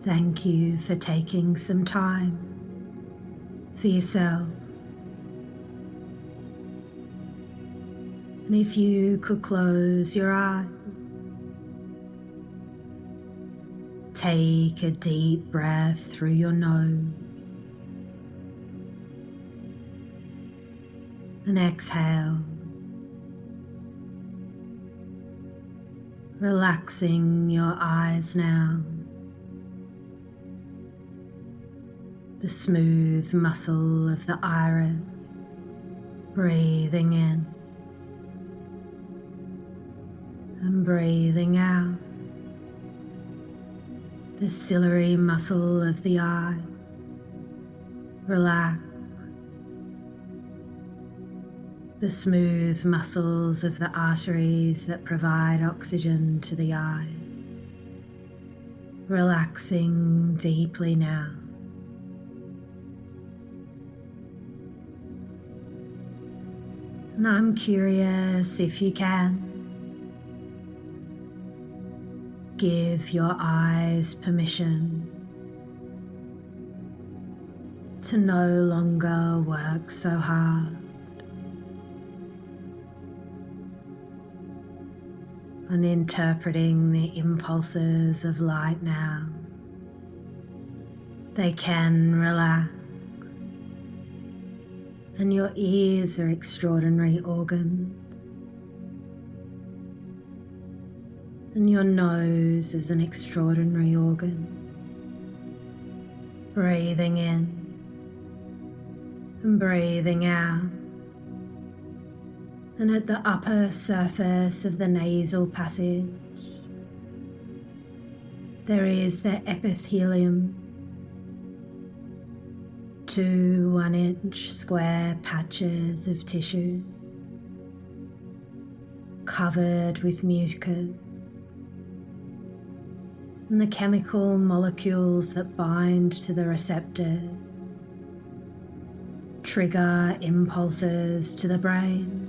Thank you for taking some time for yourself. And if you could close your eyes, take a deep breath through your nose and exhale, relaxing your eyes now. The smooth muscle of the iris, breathing in and breathing out. The ciliary muscle of the eye, relax. The smooth muscles of the arteries that provide oxygen to the eyes, relaxing deeply now. And I'm curious if you can give your eyes permission to no longer work so hard on interpreting the impulses of light now. They can relax. And your ears are extraordinary organs. And your nose is an extraordinary organ. Breathing in and breathing out. And at the upper surface of the nasal passage, there is the epithelium. 2 1-inch square patches of tissue covered with mucus, and the chemical molecules that bind to the receptors trigger impulses to the brain.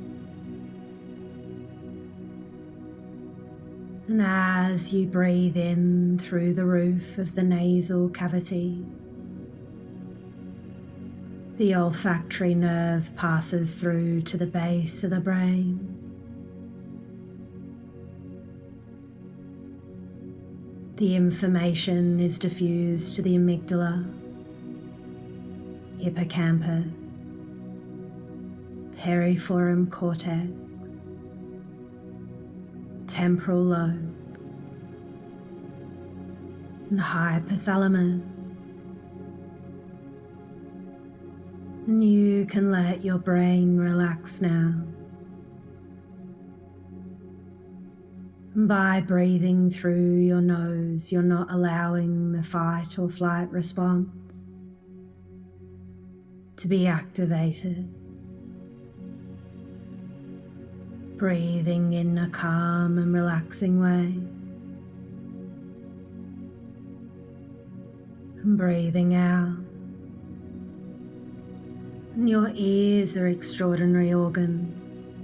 And as you breathe in through the roof of the nasal cavity, the olfactory nerve passes through to the base of the brain. The information is diffused to the amygdala, hippocampus, piriform cortex, temporal lobe, and hypothalamus. And you can let your brain relax now. And by breathing through your nose, you're not allowing the fight or flight response to be activated. Breathing in a calm and relaxing way. And breathing out. And your ears are extraordinary organs.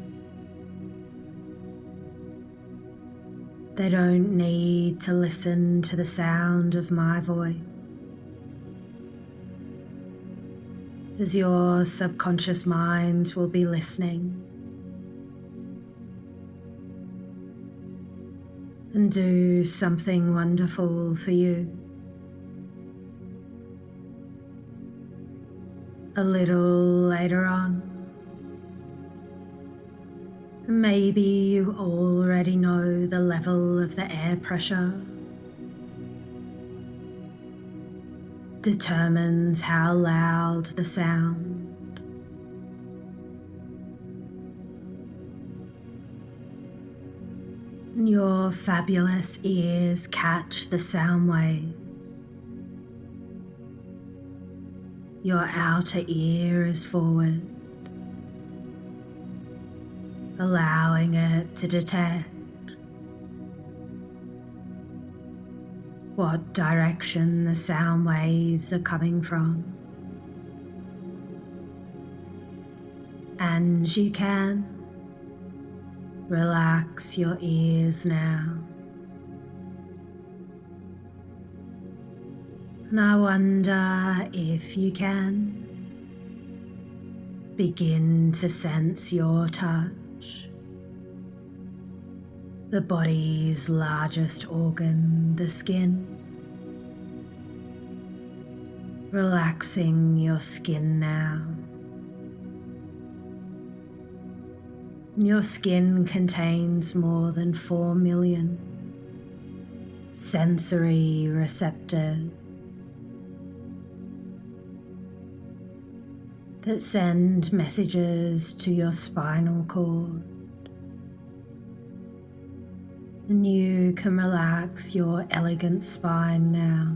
They don't need to listen to the sound of my voice, as your subconscious mind will be listening and do something wonderful for you. A little later on, maybe you already know the level of the air pressure determines how loud the sound. Your fabulous ears catch the sound waves. Your outer ear is forward, allowing it to detect what direction the sound waves are coming from. And you can relax your ears now. And I wonder if you can begin to sense your touch, the body's largest organ, the skin. Relaxing your skin now. Your skin contains more than 4 million sensory receptors that send messages to your spinal cord. And you can relax your elegant spine now.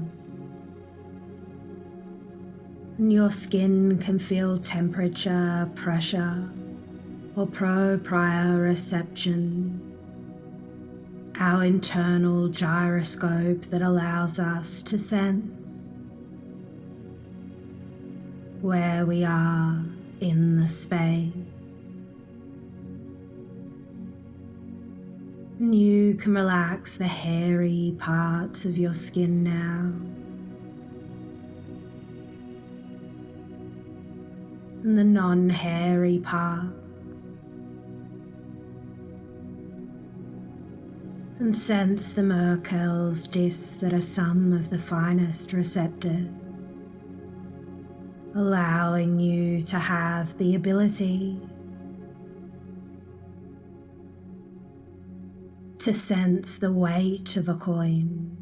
And your skin can feel temperature, pressure, or proprioception, our internal gyroscope that allows us to sense where we are in the space. And you can relax the hairy parts of your skin now. And the non-hairy parts. And sense the Merkel's discs that are some of the finest receptors, allowing you to have the ability to sense the weight of a coin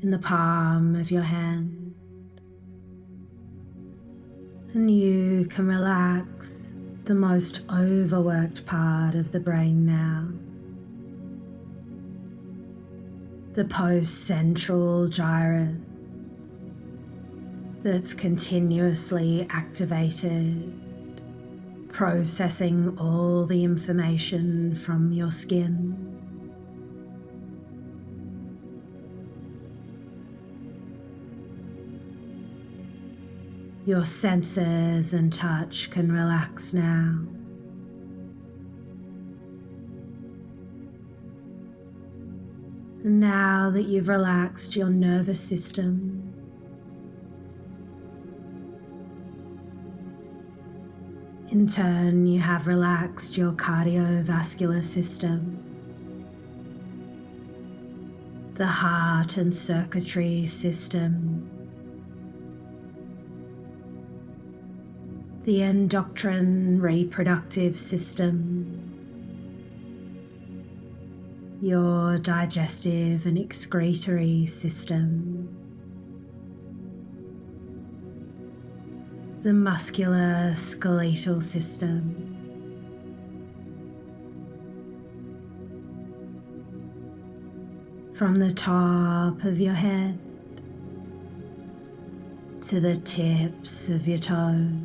in the palm of your hand. And you can relax the most overworked part of the brain now, the post-central gyrus that's continuously activated, processing all the information from your skin. Your senses and touch can relax now. And now that you've relaxed your nervous system, in turn, you have relaxed your cardiovascular system, the heart and circuitry system, the endocrine reproductive system, your digestive and excretory system, the muscular skeletal system, from the top of your head to the tips of your toes.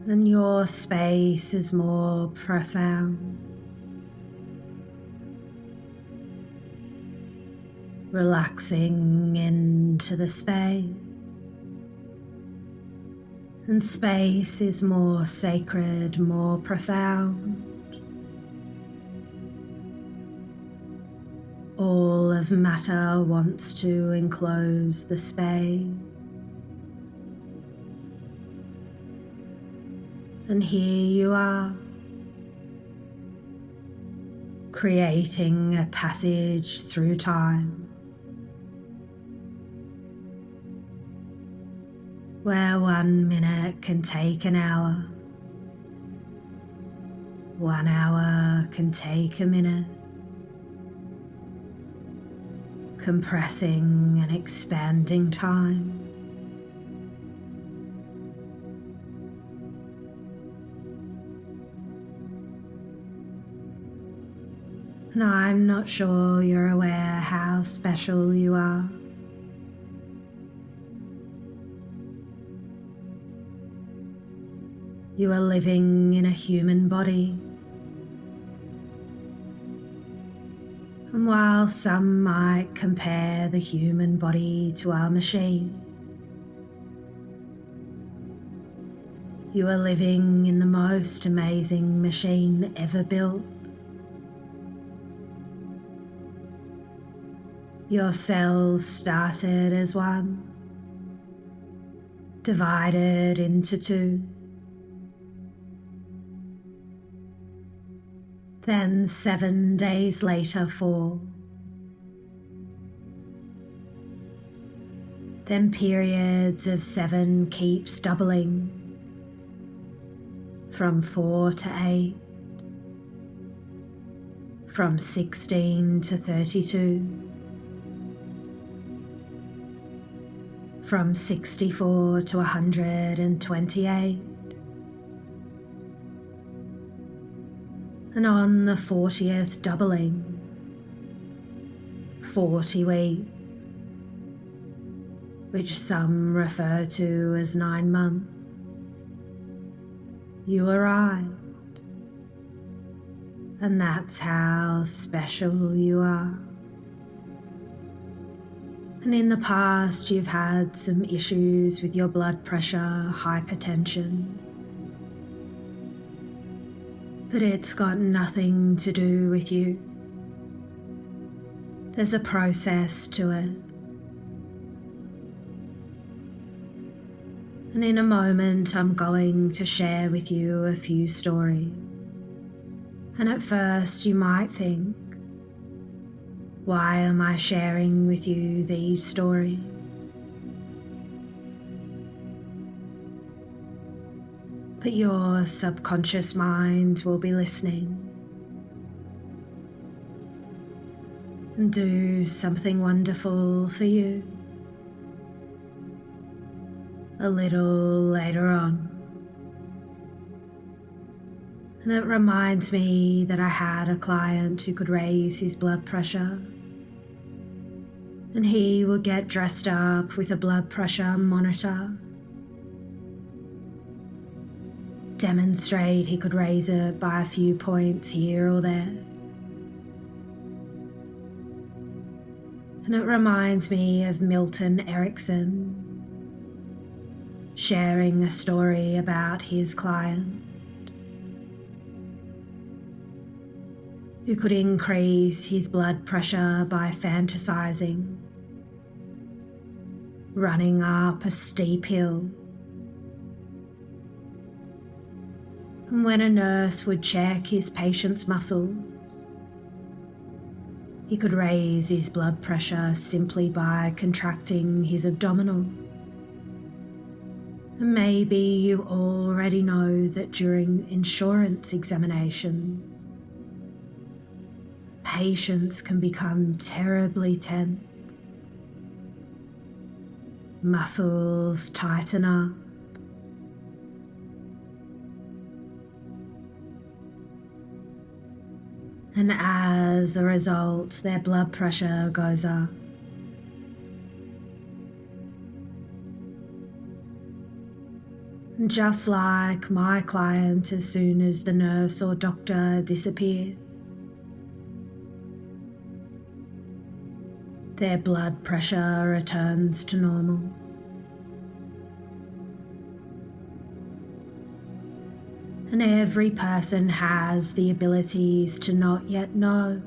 And your space is more profound, relaxing into the space. And space is more sacred, more profound. All of matter wants to enclose the space. And here you are, creating a passage through time, where 1 minute can take an hour, 1 hour can take a minute, compressing and expanding time. And I'm not sure you're aware how special you are. You are living in a human body. And while some might compare the human body to our machine, you are living in the most amazing machine ever built. Your cells started as one, divided into two, then 7 days later 4, then periods of 7 keeps doubling, from 4 to 8, from 16 to 32, from 64 to 128, and on the 40th doubling, 40 weeks, which some refer to as 9 months, you arrived, and that's how special you are. And in the past, you've had some issues with your blood pressure, hypertension, but it's got nothing to do with you. There's a process to it. And in a moment, I'm going to share with you a few stories. And at first, you might think, why am I sharing with you these stories? But your subconscious mind will be listening and do something wonderful for you a little later on. And it reminds me that I had a client who could raise his blood pressure, and he would get dressed up with a blood pressure monitor, demonstrate he could raise it by a few points here or there. And it reminds me of Milton Erickson sharing a story about his client who could increase his blood pressure by fantasizing, running up a steep hill. And when a nurse would check his patient's muscles, he could raise his blood pressure simply by contracting his abdominals. And maybe you already know that during insurance examinations, patients can become terribly tense. Muscles tighten up. And as a result, their blood pressure goes up. And just like my client, as soon as the nurse or doctor disappears, their blood pressure returns to normal. And every person has the abilities to not yet know,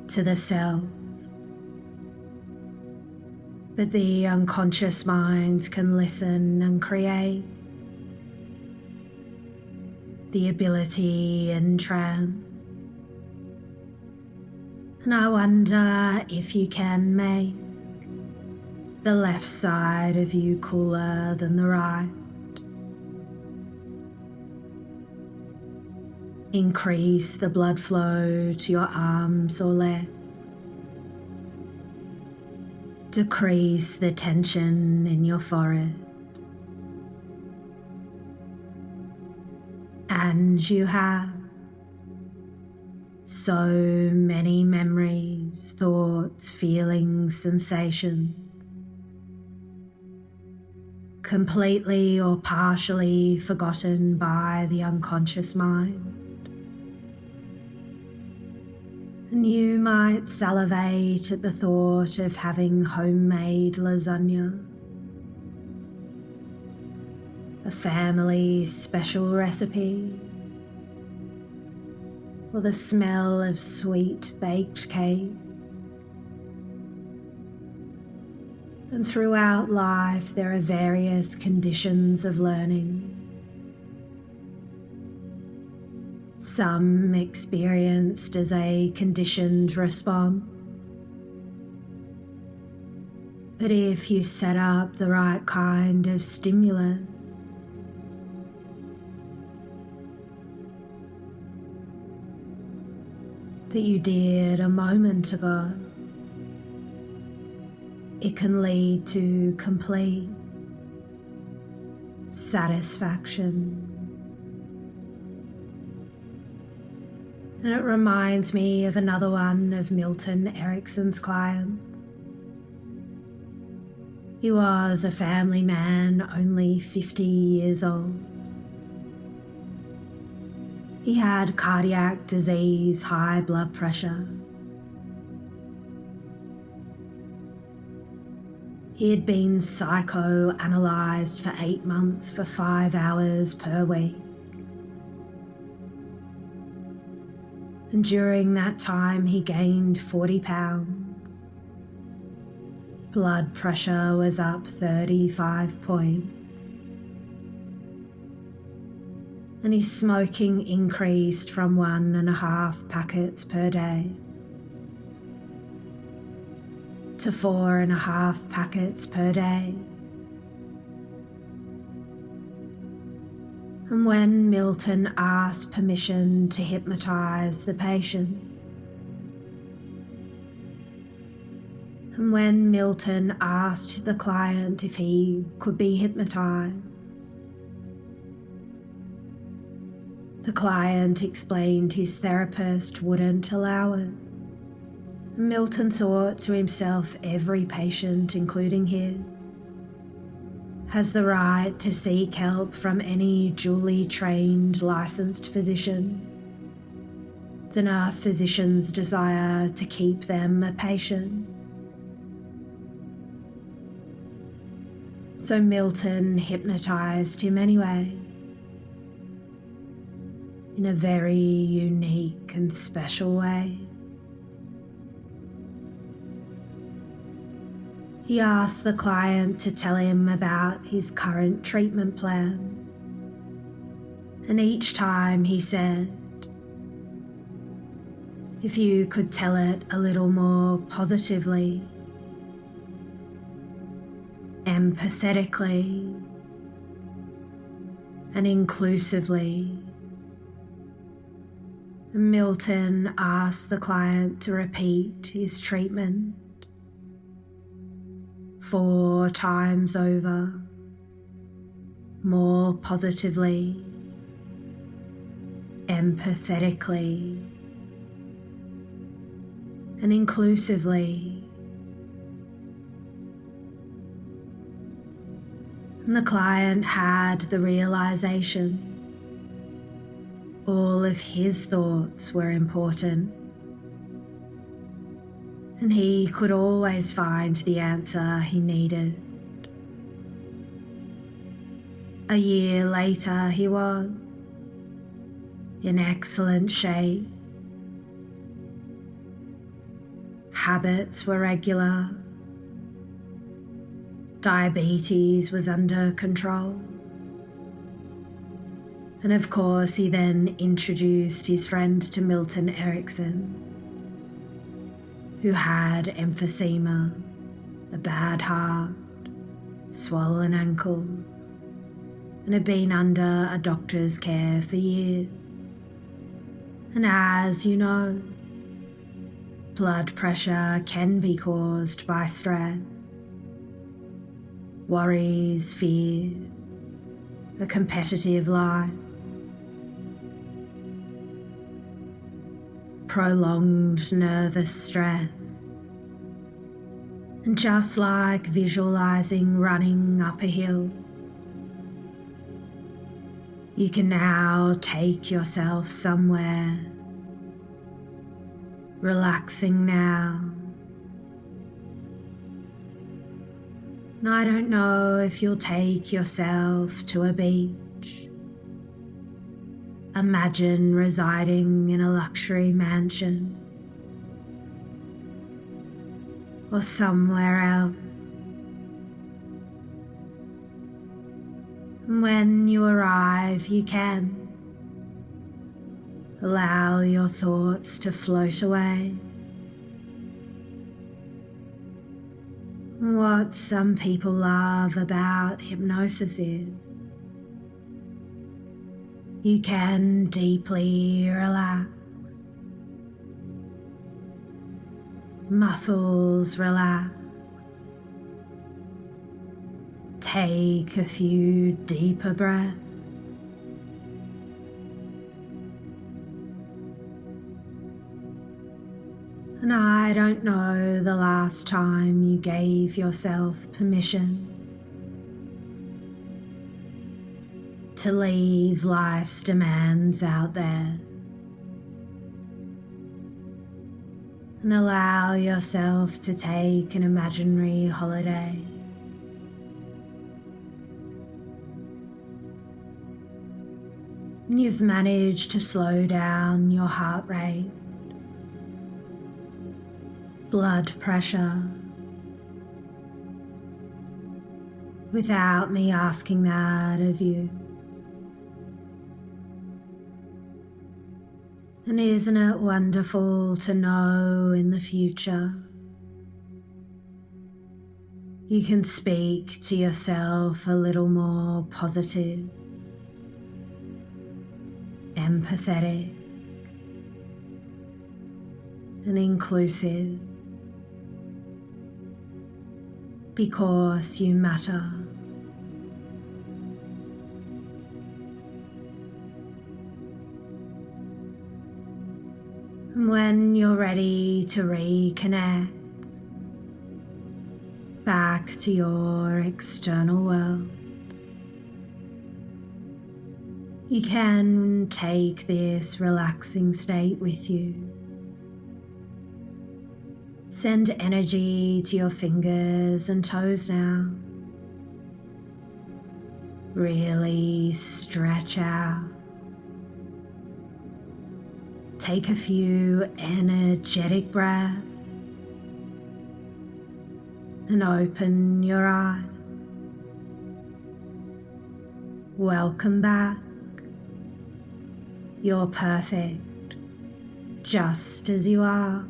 to the self. But the unconscious mind can listen and create. The ability in trance. And I wonder if you can make the left side of you cooler than the right. Increase the blood flow to your arms or legs. Decrease the tension in your forehead. And you have so many memories, thoughts, feelings, sensations, completely or partially forgotten by the unconscious mind. And you might salivate at the thought of having homemade lasagna, a family special recipe, or the smell of sweet baked cake, And throughout life, there are various conditions of learning. Some experienced as a conditioned response. But if you set up the right kind of stimulus, that you did a moment ago, it can lead to complete satisfaction. And it reminds me of another one of Milton Erickson's clients. He was a family man, only 50 years old. He had cardiac disease, high blood pressure. He had been psychoanalyzed for 8 months for 5 hours per week. And during that time, he gained 40 pounds. Blood pressure was up 35 points. And his smoking increased from 1.5 packets per day to 4.5 packets per day. And when Milton asked permission to hypnotize the patient, and when Milton asked the client if he could be hypnotized, the client explained his therapist wouldn't allow it. Milton thought to himself, every patient, including his, has the right to seek help from any duly trained licensed physician, than a physician's desire to keep them a patient. So Milton hypnotized him anyway, in a very unique and special way. He asked the client to tell him about his current treatment plan, and each time he said, if you could tell it a little more positively, empathetically, and inclusively. Milton asked the client to repeat his treatment 4 times over, more positively, empathetically, and inclusively. And the client had the realization all of his thoughts were important, and he could always find the answer he needed. A year later, he was in excellent shape. Habits were regular. Diabetes was under control. And of course, he then introduced his friend to Milton Erickson, who had emphysema, a bad heart, swollen ankles, and had been under a doctor's care for years. And as you know, blood pressure can be caused by stress, worries, fear, a competitive life, prolonged nervous stress. And just like visualizing running up a hill, you can now take yourself somewhere, relaxing now. And I don't know if you'll take yourself to a beach. Imagine residing in a luxury mansion or somewhere else When you arrive, you can allow your thoughts to float away. What some people love about hypnosis is you can deeply relax. Muscles relax. Take a few deeper breaths. And I don't know the last time you gave yourself permission to leave life's demands out there and allow yourself to take an imaginary holiday. And you've managed to slow down your heart rate, blood pressure, without me asking that of you. And isn't it wonderful to know in the future you can speak to yourself a little more positive, empathetic, and inclusive, because you matter. And when you're ready to reconnect back to your external world, you can take this relaxing state with you. Send energy to your fingers and toes now. Really stretch out. Take a few energetic breaths and open your eyes. Welcome back. You're perfect, just as you are.